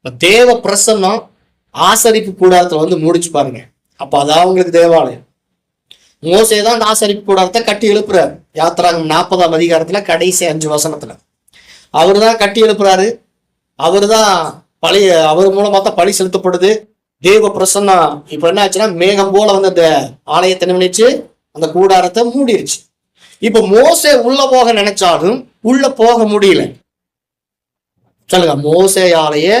தேவ பிரசன்னம் ஆசரிப்பு கூடாரத்துல முடிச்சு பாருங்க. அப்ப அதான் அவங்களுக்கு தேவாலயம். மோசேதான் அந்த ஆசரிப்பு கூடாரத்தை கட்டி எழுப்புறாரு. யாத்திராகமம் 40ஆம் அதிகாரத்துல கடைசி 5 வசனத்துல அவரு தான் கட்டி எழுப்புறாரு. அவர் மூலமா தான் பழி செலுத்தப்படுது. தேவ பிரசன்னம் இப்ப என்ன ஆச்சுன்னா மேகம் போல அந்த ஆலயத்தை நினைச்சு அந்த கூடாரத்தை மூடிருச்சு. இப்ப மோசே உள்ள போக நினைச்சாலும் உள்ள போக முடியல. சொல்லுங்க, மோசேயாலேயே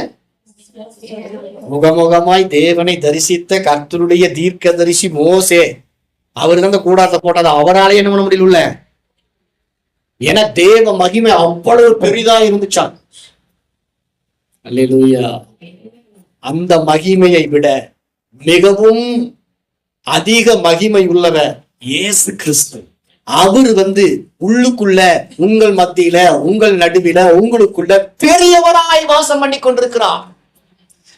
முகமுகமாய் தேவனை தரிசித்த கர்த்தருடைய தீர்க்கதரிசி மோசே, அவருக்கு அந்த கூடாரத்தை போட்டது அவராலே என்ன பண்ண முடியல. ஏன்னா தேவ மகிமை அவ்வளவு பெரிதா இருந்துச்சான். அல்லேலூயா. அந்த மகிமையை விட மிகவும் அதிக மகிமை உள்ளவர் இயேசு கிறிஸ்து. அவர் உள்ளுக்குள்ள உங்கள் மத்தியில உங்கள் நடுவில உங்களுக்குள்ள பெரியவராய் வாசம் பண்ணி கொண்டிருக்கிறார்.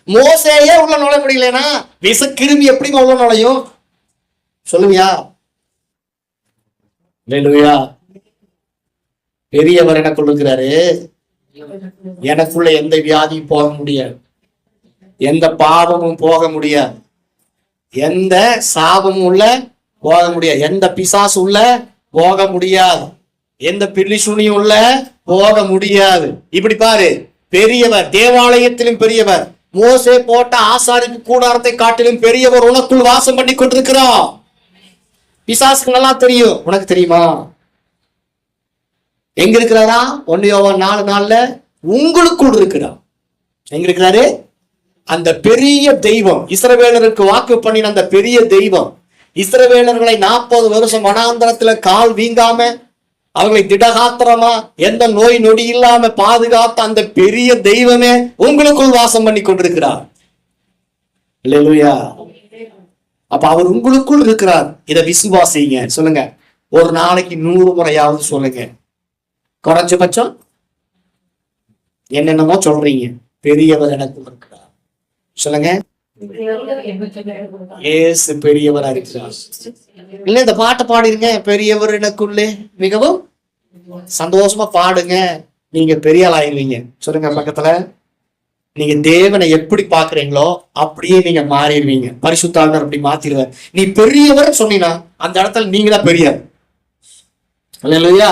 மோசேயே உள்ள நுழைய முடியலன்னா விசக்கிருமி எப்படிங்க உள்ள நுழையும் சொல்லுவியா? பெரியவர் எனக்குள்ள இருக்கிறாரு. எனக்குள்ள எந்த வியாதியும் போக முடியாது, எந்த பாவமும் போக முடியாது, எந்த சாபமும் உள்ள போக முடியாது, எந்த பிசாசு உள்ள போக முடியாது, எந்த பில்லிசுனியும் உள்ள போக முடியாது. இப்படி பாரு, பெரியவர், தேவாலயத்திலும் பெரியவர், மோசே போட்ட ஆசாரிப்பு கூடாரத்தை காட்டிலும் பெரியவர் உனக்குள் வாசம் பண்ணி கொண்டிருக்கிறார். பிசாசுக்கு நல்லா தெரியும். உனக்கு தெரியுமா எங்க இருக்கிறாரா? 1 யோவான் 4:4 உங்களுக்குள் இருக்கிறார். எங்க இருக்கிறாரு? அந்த பெரிய தெய்வம், இஸ்ரவேலருக்கு வாக்கு பண்ணின அந்த பெரிய தெய்வம், இஸ்ரவேலர்களை 40 வருஷம் வனாந்தரத்துல கால் வீங்காம அவர்களை திடகாத்திரமா எந்த நோய் நொடி இல்லாம பாதுகாத்த அந்த பெரிய தெய்வமே உங்களுக்குள் வாசம் பண்ணி கொண்டிருக்கிறார். அல்லேலூயா. அப்ப அவர் உங்களுக்குள் இருக்கிறார். இதை விசுவாசிங்க. சொல்லுங்க, ஒரு நாளைக்கு 100 முறையாவது சொல்லுங்க. குறைஞ்சபட்சம் என்னென்னமோ சொல்றீங்க. பெரியவர் எனக்குள் இருக்கிறார். சொல்லுங்க, இயேசு பெரியவரா இருக்கிறார். இல்ல, இந்த பாட்டை பாடிருங்க, பெரியவர் எனக்குள்ளே. மிகவும் சந்தோஷமா பாடுங்க, நீங்க பெரிய ஆள் ஆயிருவீங்க. சொல்லுங்க பக்கத்துல, நீங்க தேவனை எப்படி பாக்குறீங்களோ அப்படியே நீங்க மாறிடுவீங்க. பரிசுத்தாவினர் அப்படி மாத்திடுவார். நீ பெரியவர் சொன்னீங்கன்னா அந்த இடத்துல நீங்க தான் பெரியவர். அல்லேலூயா.